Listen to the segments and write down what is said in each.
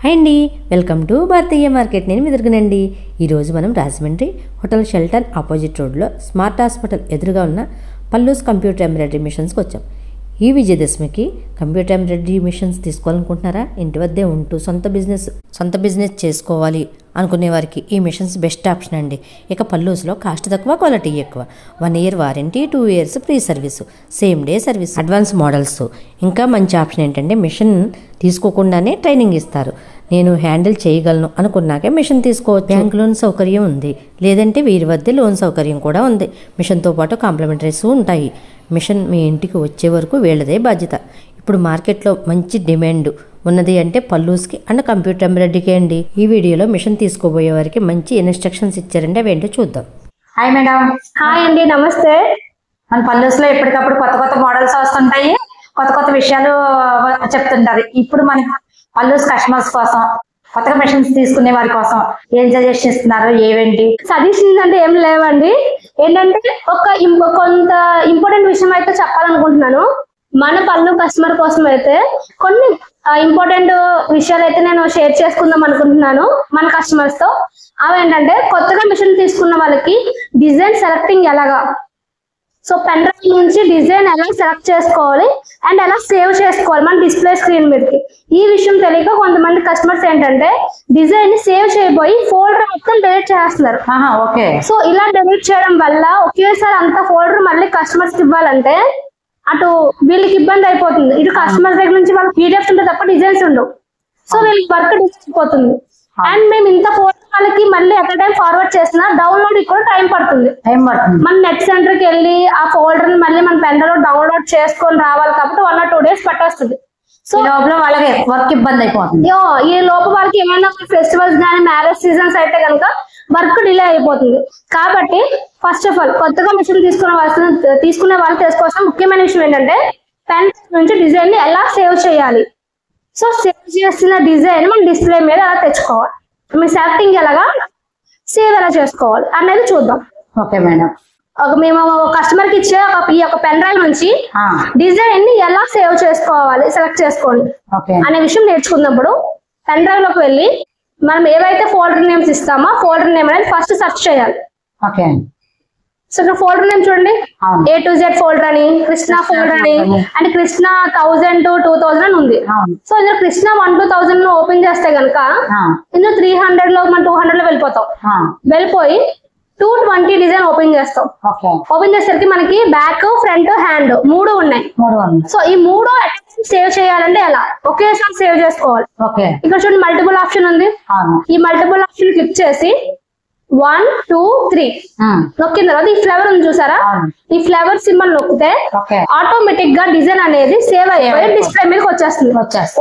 Hi అండి, welcome to Bharatiya market. నేను మెదురుగునండి. ఈరోజు మనం రాజమండ్రి హోటల్ షెల్టన్ ఆపోజిట్ రోడ్లో స్మార్ట్ హాస్పిటల్ ఎదురుగా ఉన్న పల్లూస్ కంప్యూటర్ ఎంబ్రాయిడరీ మిషన్స్కి వచ్చాం. ఈ విజయదశమికి కంప్యూటర్ ఎంబ్రాయిడరీ మిషన్స్ తీసుకోవాలనుకుంటున్నారా? ఇంటి వద్దే ఉంటూ సొంత బిజినెస్ చేసుకోవాలి అనుకునే వారికి ఈ మిషన్స్ బెస్ట్ ఆప్షన్ అండి. ఇక పల్లూస్లో కాస్ట్ తక్కువ, క్వాలిటీ ఎక్కువ. 1 year warranty, 2 years free service, same day service, advance models. ఇంకా మంచి ఆప్షన్ ఏంటంటే మిషన్ తీసుకోకుండానే ట్రైనింగ్ ఇస్తారు. నేను హ్యాండిల్ చేయగలను అనుకున్నాకే మిషన్ తీసుకోవచ్చు. బ్యాంక్ లోన్ సౌకర్యం ఉంది, లేదంటే వీరి వద్ద లోన్ సౌకర్యం కూడా ఉంది. మిషన్తో పాటు కాంప్లిమెంటరీస్ ఉంటాయి. మిషన్ మీ ఇంటికి వచ్చే వరకు వీళ్ళదే బాధ్యత. ఇప్పుడు మార్కెట్లో మంచి డిమాండ్ ఉన్నది అంటే పల్లూస్కి అండ్ కంప్యూటర్ ఎంబ్రాయిడరీకి అండి. ఈ వీడియోలో మిషన్ తీసుకోబోయే వారికి మంచి ఇన్స్ట్రక్షన్స్ ఇచ్చారంటే అవేంటో చూద్దాం. Hi madam. హాయ్ అండి, నమస్తే. మన పల్లూస్ లో ఎప్పటికప్పుడు కొత్త మోడల్స్ వస్తుంటాయి, కొత్త విషయాలు చెప్తుంటారు. ఇప్పుడు మన పల్లూస్ కస్టమర్స్ కోసం, కొత్తగా మిషన్స్ తీసుకునే వారి కోసం ఏం సజెషన్ ఇస్తున్నారు, ఏవేంటి సజెషన్స్ అంటే ఏం లేవండి. ఏంటంటే కొంత ఇంపార్టెంట్ విషయం అయితే చెప్పాలనుకుంటున్నాను. మన పళ్ళు కస్టమర్ కోసం అయితే కొన్ని ఇంపార్టెంట్ విషయాలు అయితే నేను షేర్ చేసుకుందాం అనుకుంటున్నాను మన కస్టమర్స్ తో. అవి ఏంటంటే కొత్తగా మిషన్ తీసుకున్న వాళ్ళకి డిజైన్ సెలెక్టింగ్ ఎలాగా, సో పెన్ డ్రైవ్ నుంచి డిజైన్ ఎలా సెలెక్ట్ చేసుకోవాలి అండ్ ఎలా సేవ్ చేసుకోవాలి మన డిస్ప్లే స్క్రీన్ మీదకి. ఈ విషయం తెలియక కొంతమంది కస్టమర్స్ ఏంటంటే డిజైన్ ని సేవ్ చేయబోయి ఫోల్డర్ మొత్తం డిలీట్ చేస్తున్నారు. ఓకే. సో ఇలా డిలీట్ చేయడం వల్ల ఒకేసారి అంత ఫోల్డర్ మళ్ళీ కస్టమర్స్ కి ఇవ్వాలంటే అటు వీళ్ళకి ఇబ్బంది అయిపోతుంది. ఇటు కస్టమర్స్ దగ్గర నుంచి వాళ్ళకి పీడిఎఫ్స్ ఉంటే తప్ప డిజైన్స్ ఉండవు. సో వీళ్ళకి వర్క్ డిస్పోతుంది. అండ్ మేము ఇంత ఫోల్డర్ వాళ్ళకి మళ్ళీ ఎట్ టైం ఫార్వర్డ్ చేసినా డౌన్లోడ్ కూడా టైం పడుతుంది. మన నెట్ సెంటర్ కి వెళ్ళి ఆ ఫోల్డర్ ని మళ్ళీ మన పెన్ లో డౌన్లోడ్ చేసుకొని రావాలి కాబట్టి 1 or 2 days పట్టేస్తుంది. సో లోపల వాళ్ళకి వర్క్ ఇబ్బంది అయిపోతుంది. ఈ లోపు వాళ్ళకి ఏమైనా ఫెస్టివల్స్ కానీ మ్యారేజ్ సీజన్స్ అయితే కనుక వర్క్ డిలే అయిపోతుంది. కాబట్టి ఫస్ట్ ఆఫ్ ఆల్ కొత్తగా మిషన్ తీసుకునే వాళ్ళు తెలుసుకోవాల్సిన ముఖ్యమైన విషయం ఏంటంటే పెన్ నుంచి డిజైన్ ని ఎలా సేవ్ చేయాలి. సో సేవ్ చేసిన డిజైన్ మన డిస్ప్లే మీద ఎలా తెచ్చుకోవాలి, మీ సెలెక్టింగ్ ఎలాగా, సేవ్ ఎలా చేసుకోవాలి అనేది చూద్దాం. Okay madam. మేము కస్టమర్ కి ఇచ్చే ఈ యొక్క పెన్ డ్రైవ్ నుంచి డిజైన్ ని ఎలా సేవ్ చేసుకోవాలి, సెలెక్ట్ చేసుకోండి అనే విషయం నేర్చుకున్నప్పుడు పెన్ డ్రైవ్ లోకి వెళ్ళి మనం ఏవైతే ఫోల్డర్ నేమ్స్ ఇస్తామో ఫోల్డర్ నేమ్ అనేది ఫస్ట్ సెర్చ్ చేయాలి. ఓకే. సో ఇక్కడ ఫోల్డర్ నేమ్ చూడండి, A to Z ఫోల్డర్ అని, కృష్ణ ఫోల్డర్ అని, అండ్ కృష్ణ 1000 to 2000 అని ఉంది. సో ఇందులో కృష్ణ 1 to 1000 ఓపెన్ చేస్తే కనుక ఇందులో 300 లో మనం 200 లో వెళ్ళిపోతాం. వెళ్ళిపోయి 220 డిజైన్ ఓపెన్ చేస్తాం. ఓపెన్ చేసరికి మనకి బ్యాక్, ఫ్రంట్, హ్యాండ్ 3 ఉన్నాయి. సో ఈ 3 సేవ్ చేయాలంటే ఎలా, ఒకేసారి సేవ్ చేసుకోవాలి. ఇక్కడ చూడండి మల్టిపుల్ ఆప్షన్ ఉంది. ఈ మల్టిపుల్ ఆప్షన్ క్లిక్ చేసి 1 2 3 నొక్కిన తర్వాత ఈ ఫ్లవర్ ఉంది చూసారా, ఈ ఫ్లవర్ సింబల్ నొక్కితే ఆటోమేటిక్ గా డిజైన్ అనేది సేవ్ అయిపోయి డిస్ప్లే మీదకి వచ్చేస్తుంది.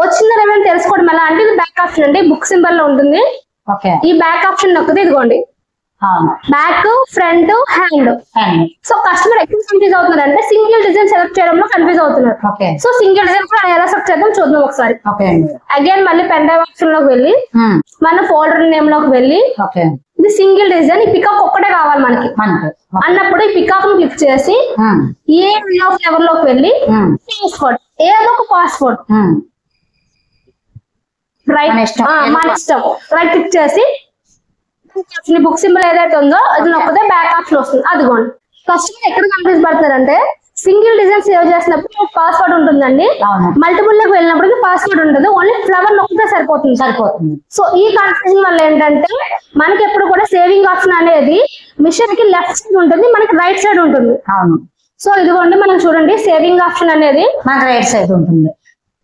వచ్చిందని ఏమైనా తెలుసుకోవడం ఎలా అంటే ఇది బ్యాక్ ఆప్షన్ అండి, బుక్ సింబల్ లో ఉంటుంది. ఈ బ్యాక్ ఆప్షన్ నొక్కితే ఇదిగోండి back, front, hand. So customer ఎక్కువ కన్ఫ్యూజ్ అవుతున్నారు అంటే సింగిల్ డిజైన్ సెలెక్ట్ చేయడంలో కన్ఫ్యూజ్ అవుతున్నారు. సో సింగిల్ డిజైన్ కూడా ఎలా సెలెక్ట్ చేద్దాం చూద్దాం ఒకసారి. అగైన్ మళ్ళీ పెన్ డ్రైవ్ ఆప్షన్ లోకి వెళ్ళి మన ఫోల్డర్ నేమ్ లోకి వెళ్ళి ఇది సింగిల్ డిజైన్, ఈ పికాక్ ఒక్కటే కావాలి మనకి అన్నప్పుడు ఈ పికాక్ ను క్లిక్ చేసి ఏ ఫ్లేవర్ లోకి వెళ్ళి పాస్వర్డ్, ఏదో ఒక పాస్వర్డ్ రైట్ మన ఇష్టం రైట్ క్లిక్ చేసి బుక్ సింబల్ ఏదైతే ఉందో అది నొక్కితే బ్యాక్ ఆప్షన్ వస్తుంది. అదిగోండి కస్టమర్ ఎక్కడ కన్ఫ్యూజ్ పడతారంటే సింగిల్ డిజైన్ సేవ్ చేసినప్పుడు పాస్వర్డ్ ఉంటుందండి, మల్టిపుల్ లోకి వెళ్ళినప్పుడు పాస్వర్డ్ ఉంటుంది, ఓన్లీ ఫ్లవర్ నొక్కితే సరిపోతుంది. సో ఈ కన్ఫ్యూజన్ వల్ల ఏంటంటే మనకి ఎప్పుడు కూడా సేవింగ్ ఆప్షన్ అనేది మిషన్ కి లెఫ్ట్ సైడ్ ఉంటుంది, మనకి రైట్ సైడ్ ఉంటుంది. సో ఇదిగోండి మనం చూడండి సేవింగ్ ఆప్షన్ అనేది మనకి రైట్ సైడ్ ఉంటుంది,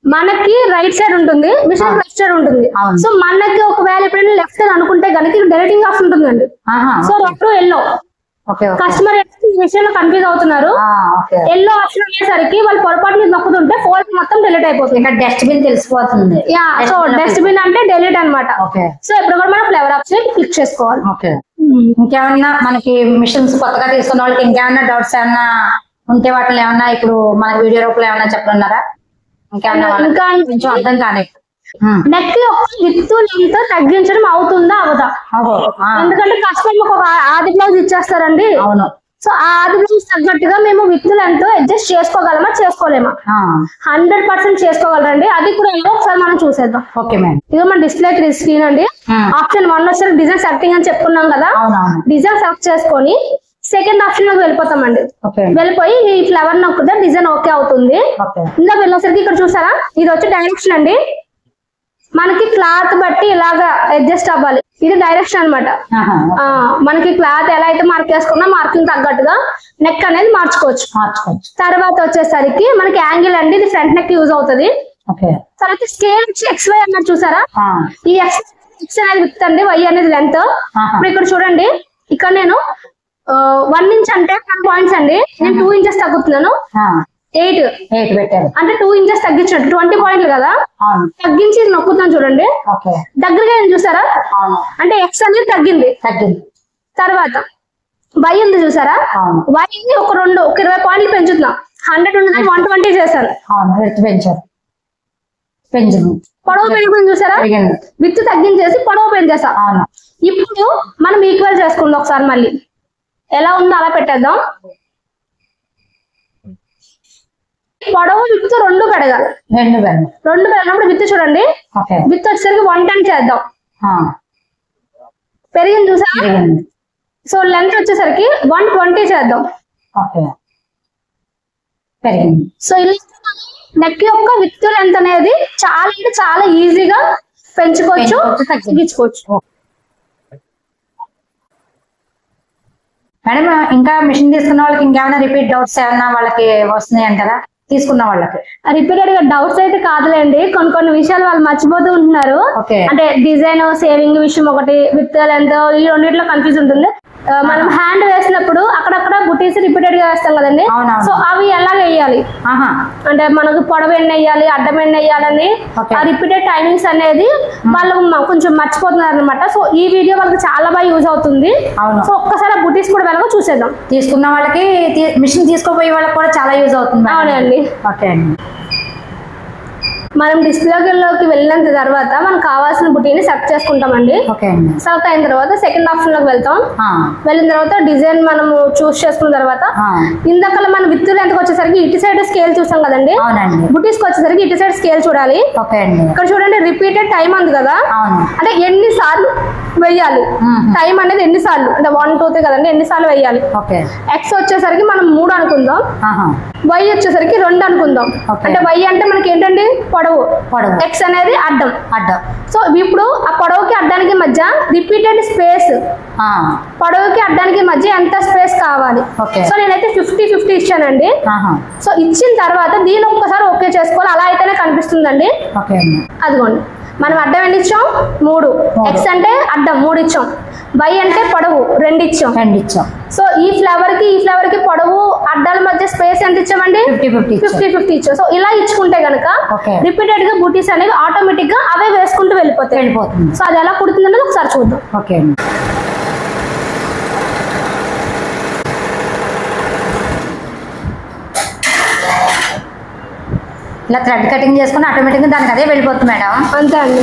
మనకి రైట్ సైడ్ ఉంటుంది, మిషన్ లెఫ్ట్ సైడ్ ఉంటుంది. సో మనకి ఒకవేళ ఎప్పుడైనా లెఫ్ట్ సైడ్ అనుకుంటే కనుక డెలిటింగ్ ఆప్షన్ ఉంటుందండి. సో రెండు ఎల్లో కస్టమర్ ఈ విషయంలో కన్ఫ్యూజ్ అవుతున్నారు. ఎల్లో ఆప్షన్ అయ్యేసరికి వాళ్ళు పొరపాటు మీద నొక్కుతుంటే ఫోల్డర్ మొత్తం డిలీట్ అయిపోతుంది. ఇక్కడ డస్ట్బిన్ తెలిసిపోతుంది. సో డస్ట్బిన్ అంటే డిలీట్ అనమాట. సో ఇప్పుడు కూడా మనం ఫ్లేవర్ ఆప్షన్ క్లిక్ చేసుకోవాలి. ఇంకేమన్నా మనకి మిషన్స్ కొత్తగా తీసుకున్న వాళ్ళకి ఇంకేమన్నా డౌట్స్ ఏమన్నా ఉంటే వాటిని ఏమన్నా ఇప్పుడు మన వీడియో రూపంలో ఏమన్నా చెప్పనున్నారా? ఇంకా అర్థం కానీ నెక్ యొక్క విత్తు లెంత్ తగ్గించడం అవుతుందా అవదా? ఎందుకంటే కస్టమర్ ఒక ఆది బ్లౌజ్ ఇచ్చేస్తారండి, సో ఆ ఆది బ్లౌజ్ తగ్గట్టుగా మేము విత్తులు ఎంతో అడ్జస్ట్ చేసుకోగలమా చేసుకోలేమా? 100% చేసుకోగలరండి. అది కూడా ఒకసారి మనం చూసేద్దాం. Okay madam. ఇది మన డిస్ప్లే స్క్రీన్ అండి. ఆప్షన్ 1 వచ్చేసరికి డిజైన్ సెలెక్టింగ్ అని చెప్పుకున్నాం కదా. డిజైన్ సెలెక్ట్ చేసుకొని సెకండ్ ఆప్షన్ లోకి వెళ్ళిపోతామండి. వెళ్ళిపోయి ఈ ఫ్లవర్ నొక్కితే డిజైన్ ఓకే అవుతుంది. ఇంకా వెళ్ళేసరికి ఇక్కడ చూసారా, ఇది వచ్చి డైరెక్షన్ అండి. మనకి క్లాత్ బట్టి ఇలాగా అడ్జస్ట్ అవ్వాలి. ఇది డైరెక్షన్ అన్నమాట. మనకి క్లాత్ ఎలా అయితే మార్క్ చేసుకున్నా మార్కింగ్ తగ్గట్టుగా నెక్ అనేది మార్చుకోవచ్చు. తర్వాత వచ్చేసరికి మనకి యాంగిల్ అండి, ఇది ఫ్రంట్ నెక్ యూజ్ అవుతుంది. తర్వాత స్కేల్ వచ్చి XY అన్నది చూసారా, ఈ X అనేది విత్ అండి, Y అనేది లెంత్. ఇప్పుడు ఇక్కడ చూడండి, ఇక్కడ నేను 1 ఇంచ్ అంటే 10 పాయింట్స్ అండి, నేను 2 ఇంచెస్ తగ్గుతున్నాను. 8 పెట్టారు అంటే 2 ఇంచెస్ తగ్గించినట్టు 20 పాయింట్లు కదా, తగ్గించి నొక్కుతాను చూడండి. దగ్గరగా ఏం చూసారా, అంటే X అనేది తగ్గింది. తర్వాత Y ఉంది చూసారా, Y ఒక 20 పాయింట్లు పెంచుతున్నా. 100 ఉండదు 120 చేశాను. పొడవు పెరుగుతుంది చూసారా, విత్ తగ్గించేసి పొడవు పెంచేసా. ఇప్పుడు మనం ఈక్వల్ చేసుకుందాం ఒకసారి, మళ్ళీ ఎలా ఉందో అలా పెట్టేద్దాం. పొడవు విత్ 2 పెరగాలి. 2 పెరిగినప్పుడు విత్ చూడండి, విత్ వచ్చేసరికి 110 చేద్దాం. పెరిగింది చూసా. సో లెంత్ వచ్చేసరికి 120 చేద్దాం. సో ఇలా నెక్ యొక్క విత్ లెంత్ అనేది చాలా అంటే చాలా ఈజీగా పెంచుకోవచ్చు, తగ్గించుకోవచ్చు. మేడం, ఇంకా మిషన్ తీసుకున్న వాళ్ళకి ఇంకేమైనా రిపీట్ డౌట్స్ ఏమన్నా వాళ్ళకి వస్తున్నాయి అంటారా? తీసుకున్న వాళ్ళకి రిపీటెడ్ గా డౌట్స్ అయితే కాదులేండి, కొన్ని విషయాలు వాళ్ళు మర్చిపోతూ ఉంటున్నారు. అంటే డిజైన్ సేవింగ్ విషయం ఒకటి, విత్ లెంత్, ఈ రెండిట్లో కన్ఫ్యూజ్ ఉంటుంది. మనం హ్యాండ్ వేసినప్పుడు అక్కడక్కడ బుటీస్ రిపీటెడ్ గా వేస్తాం కదండి, సో అవి ఎలా వేయాలి అంటే మనకు పొడవు ఎన్ని వేయాలి, అడ్డం ఎన్ని వేయాలని ఆ రిపీటెడ్ టైమింగ్స్ అనేది వాళ్ళు కొంచెం మర్చిపోతున్నారు అనమాట. సో ఈ వీడియో వాళ్ళకి చాలా బాగా యూజ్ అవుతుంది. సో ఒక్కసారి ఆ బుటీస్ కూడా వెళ్ళగా చూసేద్దాం. తీసుకున్న వాళ్ళకి, మిషన్ తీసుకోపోయే వాళ్ళకి కూడా చాలా యూజ్ అవుతుంది. అవునండి. ఓకే అండి. మనం డిస్ప్లేలోకి వెళ్ళిన తర్వాత మనకు కావాల్సిన బుటీని సెలెక్ట్ చేసుకుంటామండి. సెలెక్ట్ అయిన తర్వాత సెకండ్ ఆప్షన్ లోకి వెళ్తాం. వెళ్ళిన తర్వాత డిజైన్ మనము చూస్ చేసుకున్న తర్వాత ఇందాక మన విత్ లెంత్ వచ్చేసరికి ఇటు సైడ్ స్కేల్ చూసాం కదండి, బుటీస్ కి వచ్చేసరికి ఇటు సైడ్ స్కేల్ చూడాలి. ఇక్కడ చూడండి రిపీటెడ్ టైం ఉంది కదా, అంటే ఎన్ని సార్లు వెయ్యాలి, టైం అనేది ఎన్ని సార్లు అంటే 1 2 3 కదండి, ఎన్ని సార్లు వెయ్యాలి. X వచ్చేసరికి మనం 3 అనుకుందాం, Y వచ్చేసరికి 2 అనుకుందాం. అంటే Y అంటే మనకి ఏంటండి పొడవు, X అనేది అడ్డం. సో ఇప్పుడు ఆ పొడవుకి అడ్డానికి మధ్య రిపీటెడ్ స్పేస్, పొడవుకి అడ్డానికి మధ్య ఎంత స్పేస్ కావాలి. సో నేనైతే 50-50 ఇచ్చానండి. సో ఇచ్చిన తర్వాత దీని ఒక్కసారి ఓకే చేసుకోవాలి, అలా అయితేనే కనిపిస్తుందండి. అదిగోండి, మనం అడ్డం ఎన్ని ఇచ్చాం, 3. X అంటే అడ్డం 3 ఇచ్చాం, Y అంటే పొడవు 2 ఇచ్చాం. సో ఈ ఫ్లవర్ కి పొడవు అడ్డాల మధ్య స్పేస్ ఎంత ఇచ్చామండి, 50-50 ఇచ్చాం. సో ఇలా ఇచ్చుకుంటే కనుక రిపీటెడ్ గా బూటీస్ అనేవి ఆటోమేటిక్ గా అవే వేసుకుంటూ వెళ్ళిపోతాయి. సో అది ఎలా కుడుతుంది అనేది ఒకసారి చూద్దాం. ఇలా థ్రెడ్ కటింగ్ చేసుకుని ఆటోమేటిక్ గా దానికి అదే వెళ్ళిపోతుంది మేడం. అంతే అండి.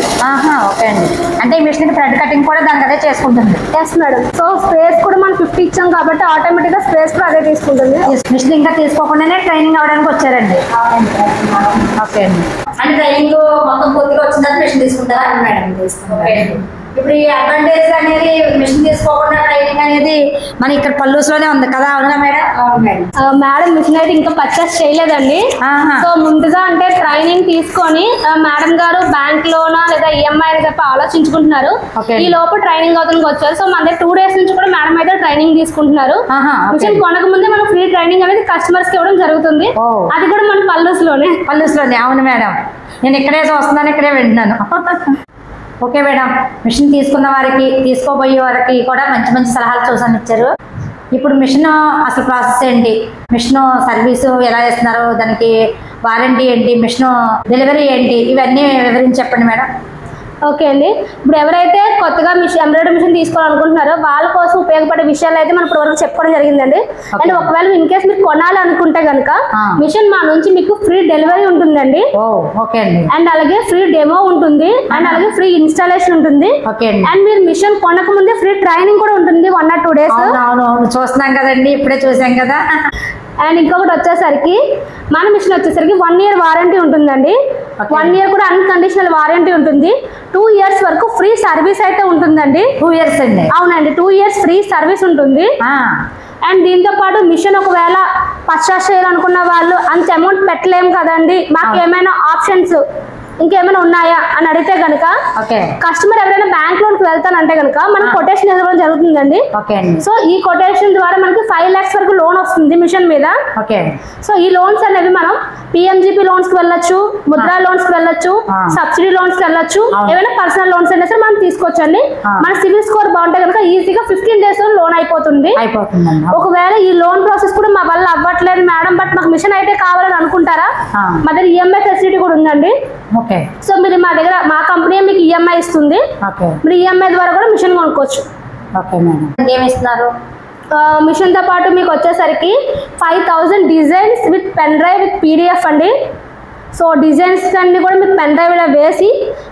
ఓకే అండి. అంటే ఈ మిషన్ థ్రెడ్ కటింగ్ కూడా దానికి అదే చేసుకుంటుంది. Yes madam. సో స్పేస్ కూడా మనం 50 ఇచ్చాం కాబట్టి ఆటోమేటిక్ గా స్పేస్ కూడా అదే తీసుకుంటుంది. మిషన్ ఇంకా తీసుకోకుండానే ట్రైనింగ్ అవడానికి వచ్చారండి. ఓకే అండి. అంటే ట్రైనింగ్ మొత్తం పూర్తిగా వచ్చిన తర్వాత మిషన్ తీసుకుంటారా? మేడం తీసుకుంటారు. ఇప్పుడు ఈ అడ్వాంటేజ్ అనేది మిషన్ తీసుకోకుండా ట్రైనింగ్ అనేది మన ఇక్కడ పల్లూస్ లోనే ఉంది కదా, అవునా మేడం? మేడం మిషన్ అయితే ఇంకా పర్చేస్ చేయలేదండి. సో ముందుగా అంటే ట్రైనింగ్ తీసుకొని మేడం గారు బ్యాంక్ లోనా లేదా EMI అని చెప్పి ఆలోచించుకుంటున్నారు. ఈ లోపు ట్రైనింగ్ అవుతుంది వచ్చారు. సో మన దగ్గర 2 days నుంచి కూడా మేడం అయితే ట్రైనింగ్ తీసుకుంటున్నారు. మిషన్ కొనక ముందే మనం ఫ్రీ ట్రైనింగ్ అనేది కస్టమర్స్ కి ఇవ్వడం జరుగుతుంది. అది కూడా మన పల్లూస్ లోనే. అవును మేడం, నేను ఇక్కడే చూస్తున్నాను, ఇక్కడే వింటున్నాను. ఓకే మేడం, మిషన్ తీసుకున్న వారికి, తీసుకోబోయే వారికి కూడా మంచి మంచి సలహాలు చూసాను ఇచ్చారు. ఇప్పుడు మిషన్ అసలు ప్రాసెస్ ఏంటి, మిషన్ సర్వీసు ఎలా చేస్తున్నారు, దానికి వారంటీ ఏంటి, మిషన్ డెలివరీ ఏంటి, ఇవన్నీ వివరించి చెప్పండి మేడం. ఓకే అండి, ఇప్పుడు ఎవరైతే కొత్తగా ఎంబ్రాయిడరీ మిషన్ తీసుకోవాలనుకుంటున్నారో వాళ్ళ కోసం ఉపయోగపడే విషయాలు అయితే మనం ఇప్పటివరకు చెప్పుకోవడం జరిగిందండి. అండ్ ఒకవేళ ఇన్ కేసు మీరు కొనాలనుకుంటే కనుక మిషన్ మా నుంచి మీకు ఫ్రీ డెలివరీ ఉంటుందండి. అండ్ అలాగే ఫ్రీ డెమో ఉంటుంది, అండ్ అలాగే ఫ్రీ ఇన్స్టాలేషన్ ఉంటుంది. అండ్ మీరు మిషన్ కొనక ముందే ఫ్రీ ట్రైనింగ్ కూడా ఉంటుంది 1 or 2 days. చూస్తున్నాం కదండి, ఇప్పుడే చూసాం కదా. అండ్ ఇంకొకటి వచ్చేసరికి మన మిషన్ వచ్చేసరికి 1 year వారంటీ ఉంటుందండి. 1 year కూడా అన్కండిషనల్ వారంటీ ఉంటుంది. 2 years వరకు ఫ్రీ సర్వీస్ అయితే ఉంటుందండి. 2 years అండి? అవునండి, 2 years ఫ్రీ సర్వీస్ ఉంటుంది. అండ్ దీంతో పాటు మిషన్ ఒకవేళ పర్చేస్ చేయాలనుకున్న వాళ్ళు అంత అమౌంట్ పెట్టలేము కదండి, మాకు ఏమైనా ఆప్షన్స్ ఇంకేమైనా ఉన్నాయా అని అడిగితే కనుక కస్టమర్ ఎవరైనా బ్యాంక్ లోన్ కి వెళ్తానంటే కనుక మనం కొటేషన్ ఇవ్వడం జరుగుతుందండి. సో ఈ కొటేషన్ ద్వారా మనకి 5 lakhs వరకు లోన్ వస్తుంది మిషన్ మీద. సో ఈ లోన్స్ అనేవి మనం PMGP లోన్స్ కి వెళ్ళొచ్చు, ముద్రా లోన్స్ కి వెళ్ళొచ్చు, సబ్సిడీ లోన్స్ కి వెళ్ళొచ్చు, ఏమైనా పర్సనల్ లోన్స్ అయినా సరే మనం తీసుకోవచ్చండి. మన సివిల్ స్కోర్ బాగుంటే కనుక ఈజీగా 15 days లో లోన్ అయిపోతుంది. ఒకవేళ ఈ లోన్ ప్రాసెస్ కూడా మా వల్ల అవ్వట్లేదు మేడం, బట్ మాకు మిషన్ అయితే కావాలని అనుకుంటారా, మా దగ్గర EMI ఫెసిలిటీ కూడా ఉందండి. సో మీరు మా కంపెనీ మీకు EMI ఇస్తుంది, మీరు EMI ద్వారా కూడా మిషన్ కొనుక్కోవచ్చు. మిషన్ తో పాటు మీకు వచ్చేసరికి 5000 designs with pen drive with PDF అండి. సో డిజైన్స్ అన్ని కూడా మీకు పెన్ డ్రైవ్ లో వేసి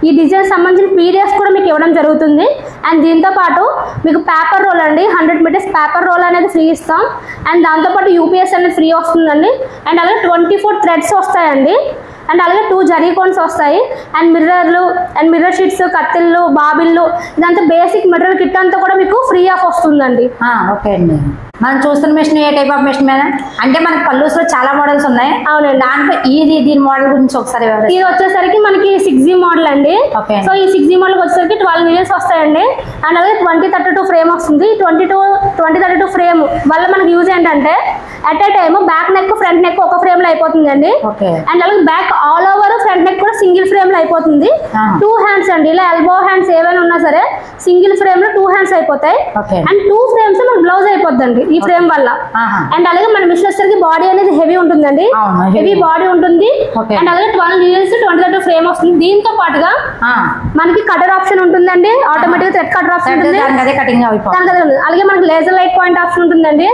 ఈ డిజైన్ సంబంధించిన PDF కూడా మీకు ఇవ్వడం జరుగుతుంది. అండ్ దీంతో పాటు మీకు పేపర్ రోల్ అండి, 100 meters పేపర్ రోల్ అనేది ఫ్రీ ఇస్తాం. అండ్ దాంతోపాటు UPS అనేది ఫ్రీ వస్తుందండి. అండ్ అలాగే 24 థ్రెడ్స్ వస్తాయండి. అండ్ అలాగే 2 జరీ కోన్స్ వస్తాయి. అండ్ మిర్రర్లు అండ్ మిర్రర్ షీట్స్, కత్తిళ్ళు, బాబిళ్ళు, ఇదంతా బేసిక్ మిర్రర్ కిట్ అంతా కూడా మీకు ఫ్రీ ఆఫ్ వస్తుందండి. ఓకే అండి. మనం చూస్తున్న మిషన్ ఏ టైప్ ఆఫ్ మిషన్ మేడం? అంటే మనకి పల్లూస్ లో చాలా మోడల్స్ ఉన్నాయి. అవునండి. దాంట్లో దీని మోడల్ గురించి ఒకసారి ఇది వచ్చేసరికి మనకి 6G మోడల్ అండి. సో ఈ 6G మోడల్ వచ్చేసరికి 12 wheels వస్తాయండి. అండ్ అలాగే 2032 ఫ్రేమ్ వస్తుంది. 2032 ఫ్రేమ్ వల్ల మనకి యూజ్ ఏంటంటే at a time back neck front neck ఒక ఫ్రేమ్ లో అయిపోతుందండి. అండ్ అలాగే back all over front neck కూడా సింగిల్ ఫ్రేమ్ లో అయిపోతుంది. 2 hands అండి, ఇలా ఎల్బో హ్యాండ్స్ ఏమైనా ఉన్నా సరే సింగిల్ ఫ్రేమ్ లో 2 hands అయిపోతాయి. అండ్ 2 frames మన బ్లౌజ్ అయిపోద్దండి ఈ ఫ్రేమ్ వల్ల. అండ్ అలాగే మన మిషన్ వచ్చేసరికి బాడీ అనేది హెవీ ఉంటుందండి, హెవీ బాడీ ఉంటుంది. అండ్ అలాగే 12 wheels 2032 ఫ్రేమ్ వస్తుంది. దీంతో పాటుగా మనకి కటర్ ఆప్షన్ ఉంటుందండి, ఆటోమేటిక్ థ్రెడ్ కటర్ ఆప్షన్ ఉంటుంది. అలాగే మనకి లేజర్ లైట్ పాయింట్ ఆప్షన్ ఉంటుందండి.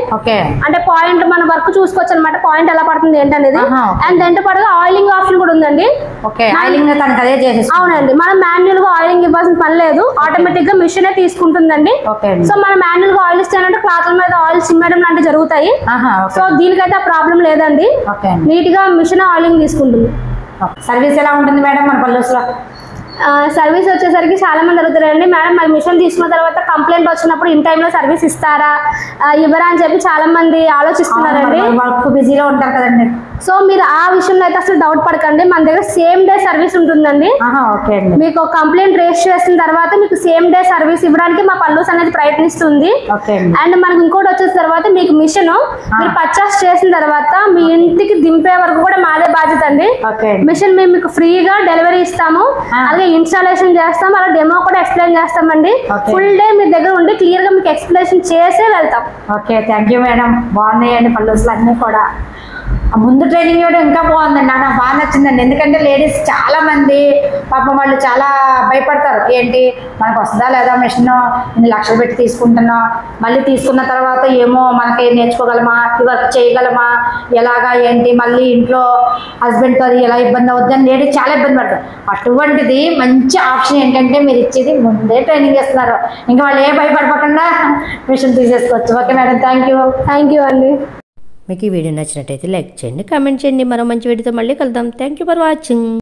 అంటే పాయింట్ మన వర్క్ చూసుకోవచ్చు అనమాట, పాయింట్ ఎలా పడుతుంది ఏంటనేది. అండ్ దాంతో పాటుగా ఆయిలింగ్ ఆప్షన్ కూడా ఉందండి. అవునండి, మనం మాన్యువల్ గా ఆయిలింగ్ ఇవ్వాల్సిన పని లేదు, ఆటోమేటిక్ గా మిషన్ తీసుకుంటుందండి. సో మనం మాన్యువల్ గా ఆయిల్ ఇస్తానంటే క్లాత్ మీద ఆయిల్ సిమ్మడం లాంటివి జరుగుతాయి. సో దీనికైతే ఆ ప్రాబ్లం లేదండి, నీట్ గా మిషన్ ఆయిలింగ్ తీసుకుంటుంది. సర్వీస్ ఎలా ఉంటుంది మేడం మన పల్లూస్ లో? సర్వీస్ వచ్చేసరికి చాలా మంది అడుగుతారండి, మేడం మరి మిషన్ తీసుకున్న తర్వాత కంప్లైంట్ వచ్చినప్పుడు ఇన్ టైంలో సర్వీస్ ఇస్తారా ఇవ్వరా అని చెప్పి చాలా మంది ఆలోచిస్తున్నారండి. వర్క్ బిజీలో ఉంటారు కదండి. సో మీరు ఆ విషయంలో అయితే అసలు డౌట్ పడకండి, మన దగ్గర సేమ్ డే సర్వీస్ ఉంటుందండి. మీకు కంప్లైంట్ రేస్ చేసిన తర్వాత మీకు సేమ్ డే సర్వీస్ ఇవ్వడానికి మా పల్లూస్ అనేది ప్రయత్నిస్తుంది. అండ్ మనకి ఇంకోటి వచ్చేసిన తర్వాత మీకు మిషన్ మీరు పర్చేస్ చేసిన తర్వాత మీ ఇంటికి దింపే వరకు కూడా మాదే బాధ్యత అండి. మిషన్ మేము మీకు ఫ్రీగా డెలివరీ ఇస్తాము, అలాగే ఇన్స్టాలేషన్ చేస్తాం, అలా డెమో కూడా ఎక్స్ప్లెయిన్ చేస్తామండి. ఫుల్ డే మీ దగ్గర ఉండి క్లియర్ గా మీకు ఎక్స్ప్లెనేషన్ చేసే వెళ్తాం. Okay, thank you madam. బాగున్నాయండి పల్లూస్ అన్ని కూడా. ముందు ట్రైనింగ్ ఇవ్వడం ఇంకా బాగుందండి, నాకు బాగా నచ్చిందండి. ఎందుకంటే లేడీస్ చాలా మంది పాపం వాళ్ళు చాలా భయపడతారు, ఏంటి మనకు వస్తుందా లేదా మిషన్, ఇన్ని లక్షలు పెట్టి తీసుకుంటున్నాం, మళ్ళీ తీసుకున్న తర్వాత ఏమో మనకి నేర్చుకోగలమా, వర్క్ చేయగలమా, ఎలాగా ఏంటి, మళ్ళీ ఇంట్లో హస్బెండ్తో అది ఎలా ఇబ్బంది అవుద్ది అని లేడీస్ చాలా ఇబ్బంది పడతారు. అటువంటిది మంచి ఆప్షన్ ఏంటంటే మీరు ఇచ్చేది ముందే ట్రైనింగ్ ఇస్తున్నారు, ఇంకా వాళ్ళు ఏ భయపడకుండా మిషన్ తీసేసుకోవచ్చు. ఓకే మేడం, థ్యాంక్ యూ అండి. మీకు ఈ వీడియో నచ్చినట్టయితే లైక్ చేయండి, కామెంట్ చేయండి. మరో మంచి వీడియోతో మళ్ళీ కలుద్దాం. Thank you for watching.